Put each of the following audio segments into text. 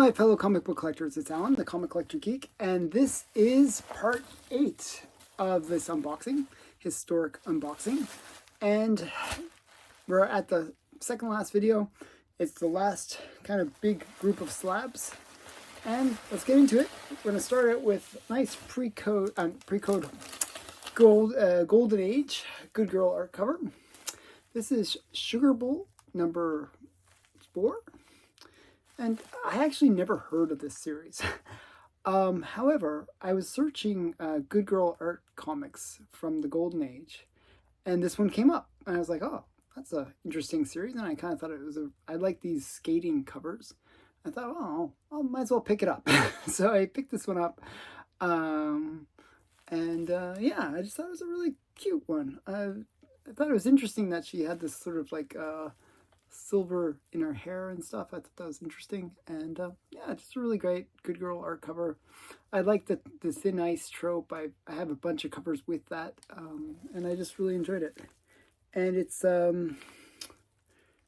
my fellow comic book collectors, it's Alan, the Comic Collector Geek, and this is part 8 of this unboxing, historic unboxing. And we're at the second last video. It's the last kind of big group of slabs. And let's get into it. We're going to start out with nice pre-code Golden Age Good Girl art cover. This is Sugar Bowl number 4. And I actually never heard of this series. However, I was searching Good Girl art comics from the Golden Age, and this one came up. And I was like, oh, that's an interesting series. And I kind of thought it was I like these skating covers. I thought, oh, I might as well pick it up. So I picked this one up. Yeah, I just thought it was a really cute one. I thought it was interesting that she had this sort of like silver in her hair and stuff. I thought that was interesting. And yeah, just a really great Good Girl art cover. I like the thin ice trope. I have a bunch of covers with that. And I just really enjoyed it. And it's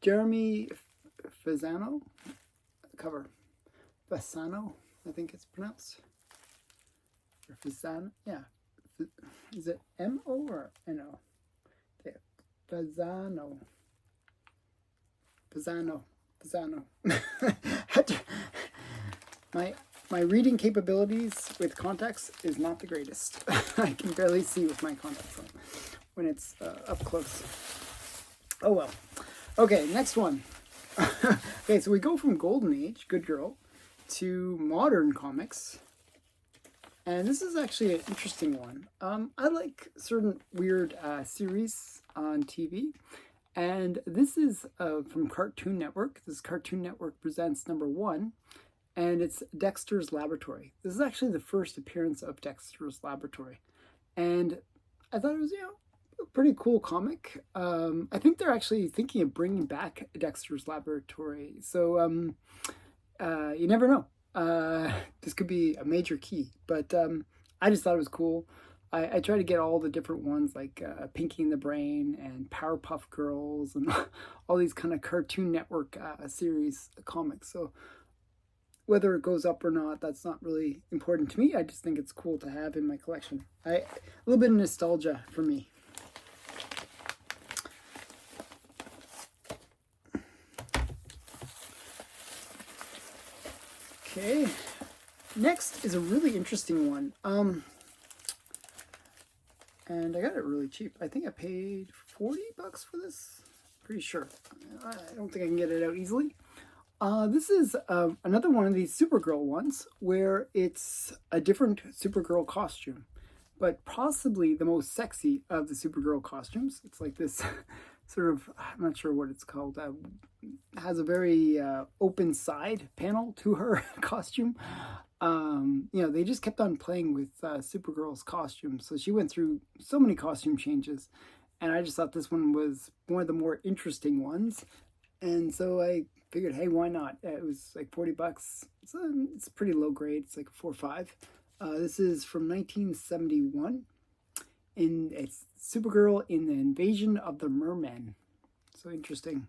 Jeremy Fasano cover. Fasano, I think it's pronounced. Or Fasano, yeah. Is it M-O or N-O? Yeah. Fasano. My reading capabilities with contacts is not the greatest. I can barely see with my contacts on when it's up close. Oh well. Okay, next one. Okay, so we go from Golden Age, Good Girl, to modern comics. And this is actually an interesting one. I like certain weird series on TV. And this is from Cartoon Network. This is Cartoon Network Presents number 1. And it's Dexter's Laboratory. This is actually the first appearance of Dexter's Laboratory. And I thought it was, a pretty cool comic. I think they're actually thinking of bringing back Dexter's Laboratory. So you never know. This could be a major key. But I just thought it was cool. I try to get all the different ones like Pinky and the Brain and Powerpuff Girls and all these kind of Cartoon Network series comics. So whether it goes up or not, that's not really important to me. I just think it's cool to have in my collection. A little bit of nostalgia for me. Okay, next is a really interesting one. And I got it really cheap. I think I paid $40 for this. Pretty sure. I don't think I can get it out easily. This is another one of these Supergirl ones where it's a different Supergirl costume, but possibly the most sexy of the Supergirl costumes. It's like this sort of, I'm not sure what it's called, has a very open side panel to her costume. They just kept on playing with Supergirl's costume. So she went through so many costume changes. And I just thought this one was one of the more interesting ones. And so I figured, hey, why not? It was like $40. It's pretty low grade. It's like a 4 or 5. This is from 1971. And it's Supergirl in the Invasion of the Mermen. So interesting.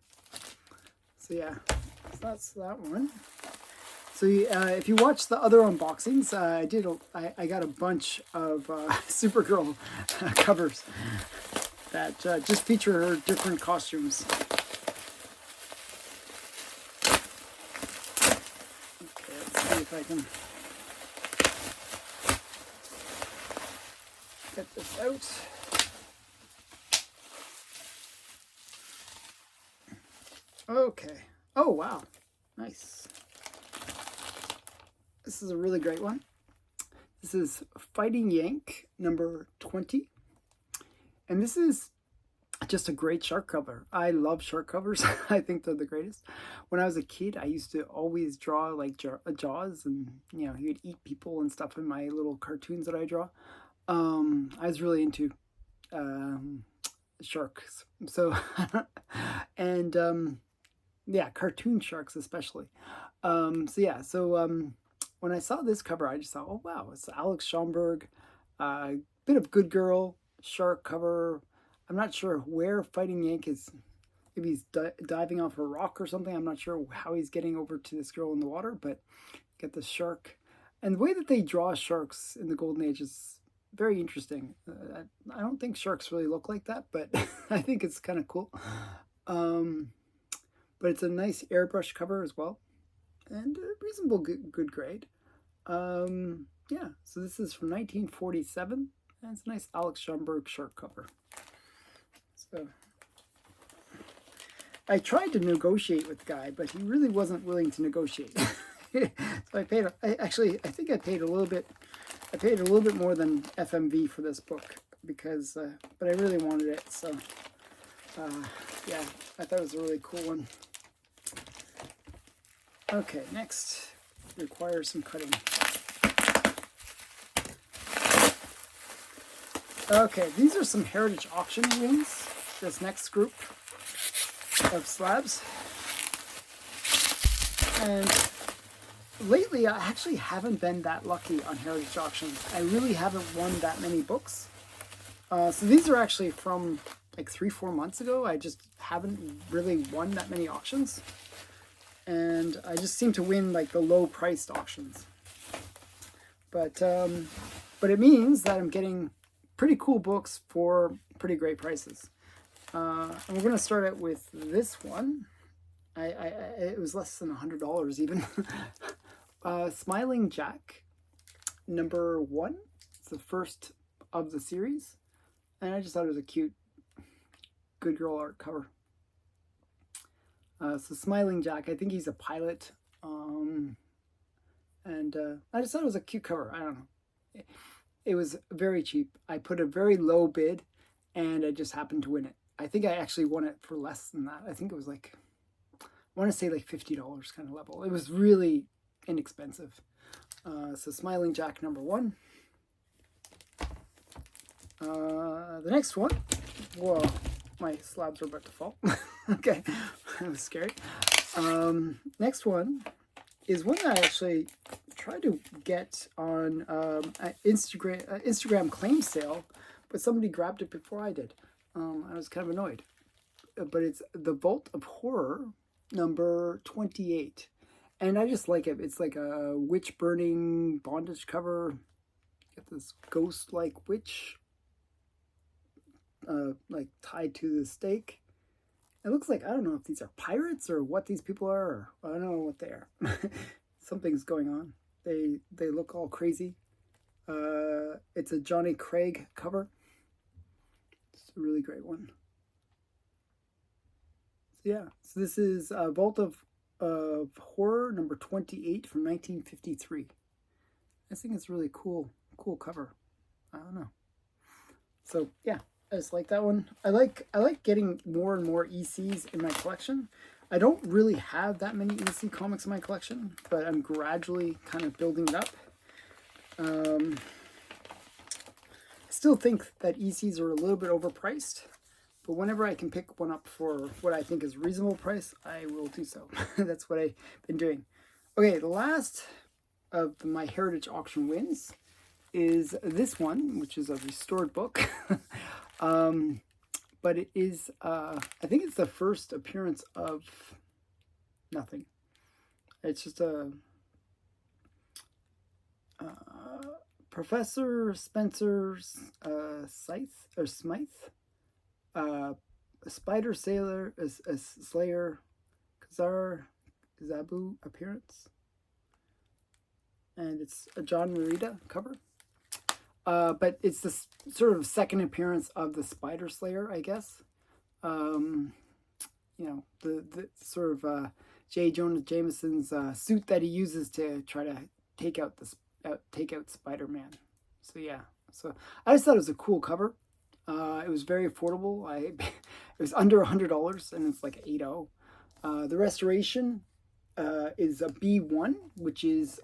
So yeah, so that's that one. So if you watch the other unboxings, I got a bunch of Supergirl covers that just feature her different costumes. Okay, let's see if I can get this out. Okay. Oh, wow. Nice. This is a really great one. This is Fighting Yank number 20. And this is just a great shark cover. I love shark covers. I think they're the greatest. When I was a kid, I used to always draw like Jaws, and he would eat people and stuff in my little cartoons that I draw. I was really into sharks. So, and yeah, cartoon sharks especially. When I saw this cover, I just thought, oh wow, it's Alex Schomburg, bit of Good Girl shark cover. I'm not sure where Fighting Yank is maybe he's diving off a rock or something. I'm not sure how he's getting over to this girl in the water, but get the shark. And the way that they draw sharks in the Golden Age is very interesting. I don't think sharks really look like that, but I think it's kind of cool. But it's a nice airbrush cover as well, and a reasonable good grade. Yeah, so this is from 1947, and it's a nice Alex Schomburg shark cover. So I tried to negotiate with the guy, but he really wasn't willing to negotiate. So I paid. I think I paid a little bit. I paid a little bit more than FMV for this book because, but I really wanted it. So yeah, I thought it was a really cool one. Okay, next requires some cutting. Okay, these are some Heritage Auction wins. This next group of slabs. And lately, I actually haven't been that lucky on Heritage Auctions. I really haven't won that many books. So these are actually from like 3-4 months ago. I just haven't really won that many auctions. And I just seem to win like the low-priced auctions. But it means that I'm getting pretty cool books for pretty great prices. And we're going to start out with this one. It was less than $100 even. Smiling Jack, number 1. It's the first of the series. And I just thought it was a cute, good girl art cover. So Smiling Jack, I think he's a pilot. And I just thought it was a cute cover. I don't know. It was very cheap. I put a very low bid, and I just happened to win it. I think I actually won it for less than that. I think it was like, I want to say like $50 kind of level. It was really inexpensive. So Smiling Jack, number 1. The next one, whoa, my slabs are about to fall. Okay, that was scary. Next one is one that I actually tried to get on an Instagram claim sale, but somebody grabbed it before I did. I was kind of annoyed. But it's The Vault of Horror, number 28. And I just like it. It's like a witch burning bondage cover. Got this ghost-like witch like tied to the stake. It looks like, I don't know if these are pirates or what these people are. Or I don't know what they are. Something's going on. They look all crazy. It's a Johnny Craig cover. It's a really great one. So yeah, so this is Vault of Horror number 28 from 1953. I think it's really cool cover. I don't know. So yeah, I just like that one. I like getting more and more ECs in my collection. I don't really have that many EC comics in my collection, but I'm gradually kind of building it up. I still think that ECs are a little bit overpriced, but whenever I can pick one up for what I think is reasonable price, I will do so. That's what I've been doing. Okay, the last of my Heritage Auction wins is this one, which is a restored book. But it is, I think it's the first appearance of nothing. It's just a Professor Spencer's Smythe, a Spider Sailor, a Slayer, Khazar Zabu appearance. And it's a John Marita cover. But it's the sort of second appearance of the Spider Slayer, I guess. You know, the sort of J. Jonah Jameson's suit that he uses to try to take out Spider-Man. So yeah, so I just thought it was a cool cover. It was very affordable. It was under $100, and it's like 8.0. The restoration is a B1, which is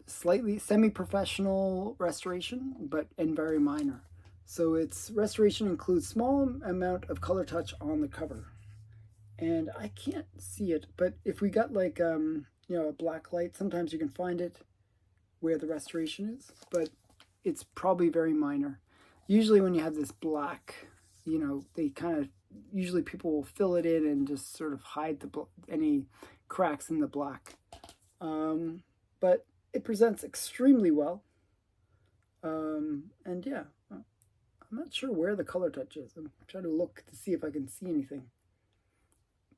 slightly semi-professional restoration, and very minor. So its restoration includes small amount of color touch on the cover. And I can't see it, but if we got like, you know, a black light, sometimes you can find it where the restoration is, but it's probably very minor. Usually when you have this black, you know, they kind of usually people will fill it in and just sort of hide any cracks in the black. But it presents extremely well. And yeah, I'm not sure where the color touch is. I'm trying to look to see if I can see anything.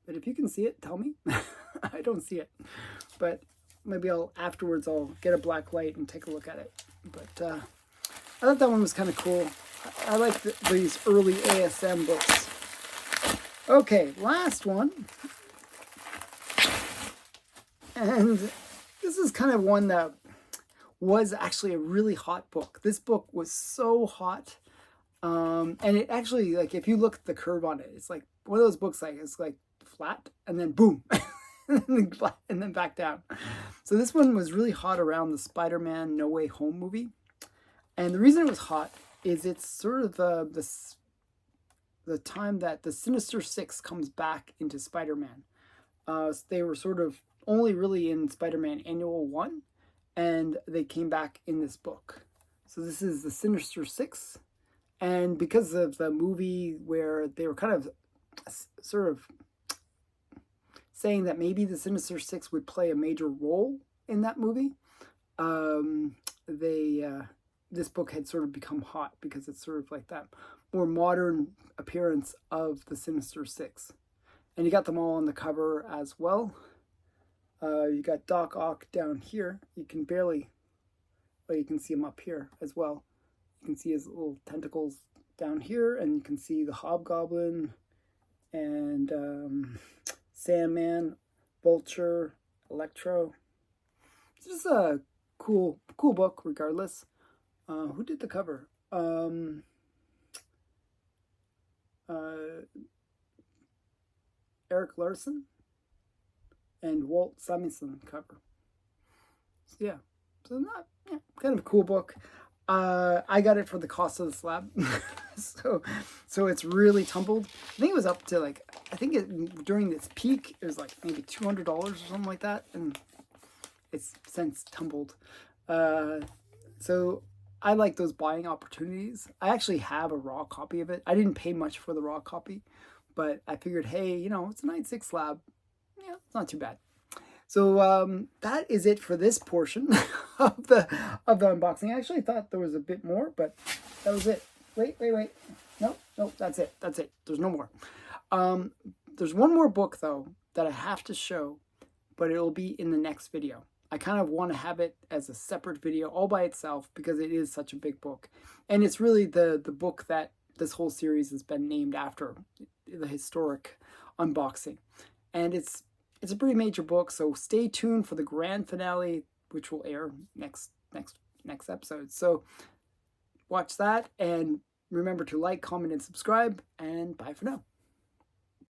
But if you can see it, tell me. I don't see it. But maybe afterwards I'll get a black light and take a look at it. But I thought that one was kind of cool. I like these early ASM books. Okay, last one. And this is kind of one that was actually a really hot book. This book was so hot. And it actually, like, if you look at the curve on it, it's like one of those books, like, it's like flat and then boom, and then back down. So this one was really hot around the Spider-Man No Way Home movie. And the reason it was hot is it's sort of the time that the Sinister Six comes back into Spider-Man. They were sort of only really in Spider-Man Annual 1, and they came back in this book. So this is the Sinister Six. And because of the movie where they were kind of sort of saying that maybe the Sinister Six would play a major role in that movie, this book had sort of become hot because it's sort of like that more modern appearance of the Sinister Six. And you got them all on the cover as well. You got Doc Ock down here. You can barely, well, you can see him up here as well. You can see his little tentacles down here, and you can see the Hobgoblin and Sandman, Vulture, Electro. It's just a cool book regardless. Who did the cover? Eric Larson and Walt Simonson cover. So yeah, kind of a cool book. I got it for the cost of the slab. so it's really tumbled. I think it was up to like, during its peak it was like maybe $200 or something like that, and it's since tumbled. So I like those buying opportunities. I actually have a raw copy of it. I didn't pay much for the raw copy, but I figured, hey, it's a 9.6 slab. Yeah, it's not too bad. So that is it for this portion of the unboxing. I actually thought there was a bit more, but that was it. Wait. Nope, that's it. There's no more. There's one more book, though, that I have to show, but it'll be in the next video. I kind of want to have it as a separate video all by itself because it is such a big book. And it's really the book that this whole series has been named after, the historic unboxing. And it's a pretty major book, so stay tuned for the grand finale, which will air next episode. So watch that, and remember to like, comment, and subscribe, and bye for now.